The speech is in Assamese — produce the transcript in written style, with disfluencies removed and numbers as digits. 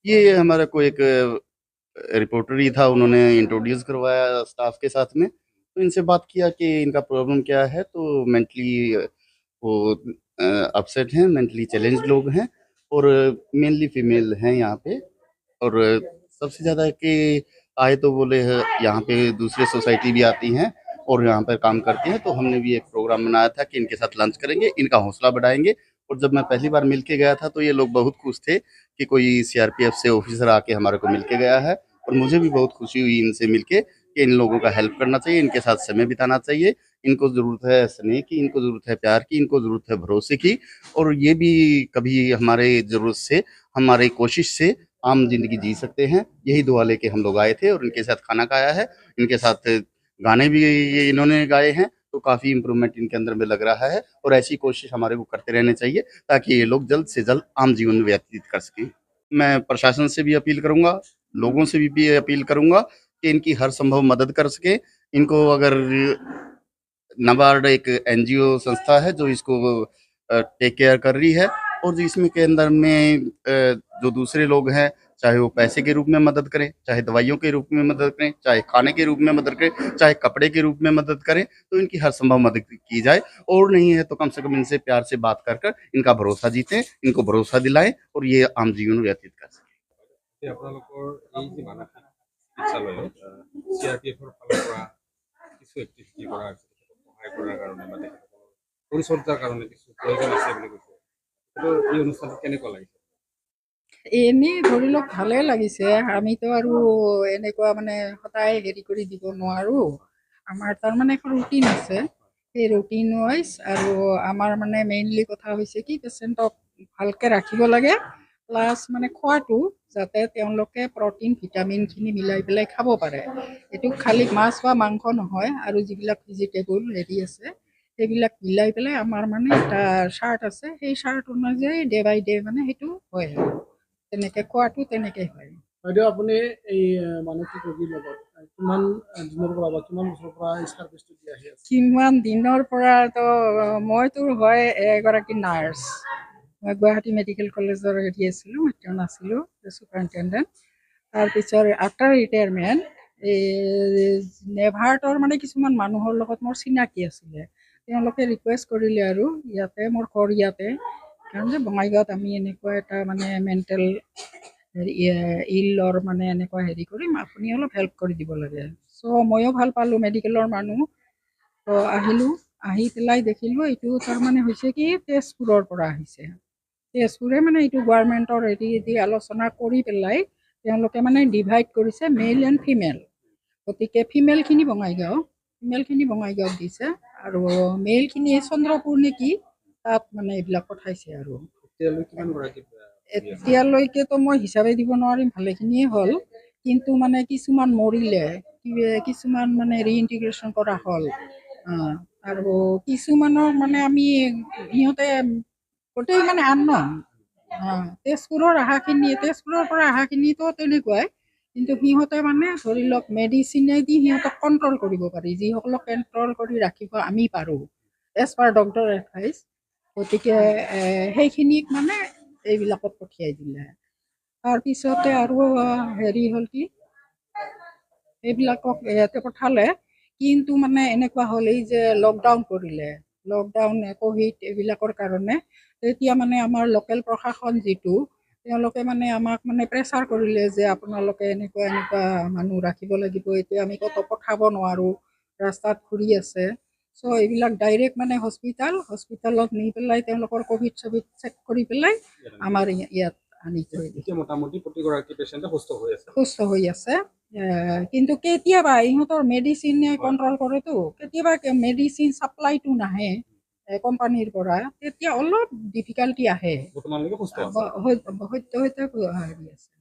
ये हमारा कोई एक रिपोर्टर ही था, उन्होंने इंट्रोड्यूस करवाया स्टाफ के साथ में। तो इनसे बात किया कि इनका प्रॉब्लम क्या है, तो मेंटली वो अपसेट हैं, मेंटली चैलेंज्ड लोग हैं और मेनली फीमेल हैं यहाँ पे। और सबसे ज़्यादा कि आए तो बोले हैं यहाँ पे दूसरे सोसाइटी भी आती हैं और यहाँ पर काम करती हैं, तो हमने भी एक प्रोग्राम बनाया था कि इनके साथ लंच करेंगे, इनका हौसला बढ़ाएंगे। और जब मैं पहली बार मिल के गया था तो ये लोग बहुत खुश थे कि कोई सीआरपीएफ से ऑफिसर आके हमारे को मिल के गया है। और मुझे भी बहुत खुशी हुई इनसे मिलके कि इन लोगों का हेल्प करना चाहिए, इनके साथ समय बिताना चाहिए। इनको ज़रूरत है स्नेह की, इनको ज़रूरत है प्यार की, इनको ज़रूरत है भरोसे की। और ये भी कभी हमारे ज़रूरत से, हमारी कोशिश से आम ज़िंदगी जी सकते हैं। यही दुआ लेके हम लोग आए थे और इनके साथ खाना खाया है। इनके साथ गाने भी ये इन्होंने गाए हैं, तो काफ़ी इम्प्रूवमेंट इनके अंदर में लग रहा है। और ऐसी कोशिश हमारे को करते रहने चाहिए ताकि ये लोग जल्द से जल्द आम जीवन व्यतीत कर सकें। मैं प्रशासन से भी अपील करूँगा, लोगों से भी अपील करूँगा कि इनकी हर संभव मदद कर सकें। इनको अगर नाबार्ड एक एनजीओ संस्था है जो इसको टेक केयर कर रही है, और जो इसमें के अंदर में जो दूसरे लोग हैं, चाहे वो पैसे के रूप में मदद करें, चाहे दवाइयों के रूप में मदद करें, चाहे खाने के रूप में मदद करें, चाहे कपड़े के रूप में मदद करें, तो इनकी हर संभव मदद की जाए। और नहीं है तो कम से कम इनसे प्यार से बात कर कर इनका भरोसा जीतें, इनको भरोसा दिलाएं और ये आम जीवन व्यतीत कर सकें। আপোনালোকৰ এই যে মানসিক চিকিৎসালয়ত চিআৰপিএফৰ ফালৰ পৰা কিছু এক্টিভিটি কৰা হৈছে, সহায় কৰাৰ কাৰণে বা তেখেতসকলৰ পৰিচৰ্যাৰ কাৰণে কিছু প্ৰয়োজন আছে বুলি কৈছে। এই অনুষ্ঠানটো কেনেকুৱা লাগিছে? এনেই ধৰি লওক ভালে লাগিছে। আমিতো আৰু এনেকুৱা মানে সদায় হেৰি কৰি দিব নোৱাৰোঁ। আমাৰ তাৰমানে এখন ৰুটিন আছে, সেই ৰুটিন ৱাইজ। আৰু আমাৰ মানে মেইনলি কথা হৈছে কি পেচেণ্টক ভালকৈ ৰাখিব লাগে, প্লাছ মানে খোৱাটো যাতে তেওঁলোকে প্ৰটিন ভিটামিনখিনি মিলাই পেলাই খাব পাৰে। এইটো খালি মাছ বা মাংস নহয়, আৰু যিবিলাক ভেজিটেবল হেৰি আছে সেইবিলাক মিলাই পেলাই আমাৰ মানে এটা চাৰ্ট আছে, সেই চাৰ্ট অনুযায়ী ডে বাই ডে মানে সেইটো হয় আৰু তেনেকৈ খোৱাটো তেনেকৈ হয়। বাইদেউ, আপুনি এই মানসিক ৰোগীৰ লগত কিমান দিনৰ পৰা বা কিমান বছৰৰ পৰা এই ছাৰ্ভিচটো দি আহি আছে? কিমান দিনৰ পৰাতো মইতো হয় এগৰাকী নাৰ্ছ। মই গুৱাহাটী মেডিকেল কলেজৰ হেৰি আছিলোঁ, মেট্ৰন আছিলোঁ, ছুপাৰিণ্টেণ্ডেণ্ট। তাৰপিছত আফটাৰ ৰিটায়াৰমেণ্ট এই নেভাৰ্টৰ মানে কিছুমান মানুহৰ লগত মোৰ চিনাকি আছিলে। তেওঁলোকে ৰিকুৱেষ্ট কৰিলে আৰু ইয়াতে মোৰ ঘৰ ইয়াতে, কাৰণ যে বঙাইগাঁৱত আমি এনেকুৱা এটা মানে মেণ্টেল ইলৰ মানে এনেকুৱা হেৰি কৰিম, আপুনি অলপ হেল্প কৰি দিব লাগে। চ' ময়ো ভাল পালোঁ, মেডিকেলৰ মানুহ। তো আহিলোঁ, আহি পেলাই দেখিলোঁ এইটো তাৰমানে হৈছে কি তেজপুৰৰ পৰা আহিছে। তেজপুৰে মানে এইটো গভৰ্ণমেণ্টৰ হেৰি দি আলোচনা কৰি পেলাই তেওঁলোকে মানে ডিভাইড কৰিছে মেল এণ্ড ফিমেল। গতিকে ফিমেলখিনি বঙাইগাঁৱত দিছে আৰু মেলখিনি চন্দ্ৰপুৰ নেকি তাত মানে এইবিলাক পঠাইছে। আৰু এতিয়ালৈ কিমানগৰাকী এতিয়ালৈকেতো মই হিচাপে দিব নোৱাৰিম, ভালেখিনিয়ে হ'ল। কিন্তু মানে কিছুমান মৰিলে, কিছুমান মানে ৰিইণ্টিগ্ৰেশ্যন কৰা হ'ল। আৰু কিছুমানৰ মানে আমি সিহঁতে গোটেই মানে আননন। তেজপুৰৰ পৰা অহাখিনিতো তেনেকুৱাই, কিন্তু সিহঁতে মানে ধৰি লওক মেডিচিনেদি সিহঁতক কণ্ট্ৰল কৰিব পাৰি, যিসকলক কণ্ট্ৰল কৰি ৰাখিব আমি পাৰোঁ এজ পাৰ ডক্টৰ এডভাইচ। গতিকে সেইখিনিক মানে এইবিলাকত পঠিয়াই দিলে। তাৰপিছতে আৰু হেৰি হ'ল কি এইবিলাকক ইয়াতে পঠালে, কিন্তু মানে এনেকুৱা হ'ল এই যে লকডাউন কৰিলে, লকডাউন ক'ভিড এইবিলাকৰ কাৰণে তেতিয়া মানে আমাৰ লোকেল প্ৰশাসন যিটো, তেওঁলোকে মানে আমাক মানে প্ৰেছাৰ কৰিলে যে আপোনালোকে এনেকুৱা এনেকুৱা মানুহ ৰাখিব লাগিব, এতিয়া আমি ক'তো পঠাব নোৱাৰোঁ, ৰাস্তাত ঘূৰি আছে। চ' এইবিলাক ডাইৰেক্ট মানে হস্পিটালত নি পেলাই তেওঁলোকৰ ক'ভিড চভিড চেক কৰি পেলাই আমাৰ ইয়াত আনি থৈ দিছে। মোটামুটি প্ৰতিগৰাকী পেচেণ্টে সুস্থ হৈ আছে। কিন্তু কেতিয়াবা ইহঁতৰ মেডিচিনে কণ্ট্ৰল কৰেতো, কেতিয়াবা মেডিচিন চাপ্লাইটো নাহে কোম্পানীৰ পৰা, তেতিয়া অলপ ডিফিকাল্টি আহে। বৰ্তমানলৈকে সুস্থ আছে। সত্য হেৰি আছে।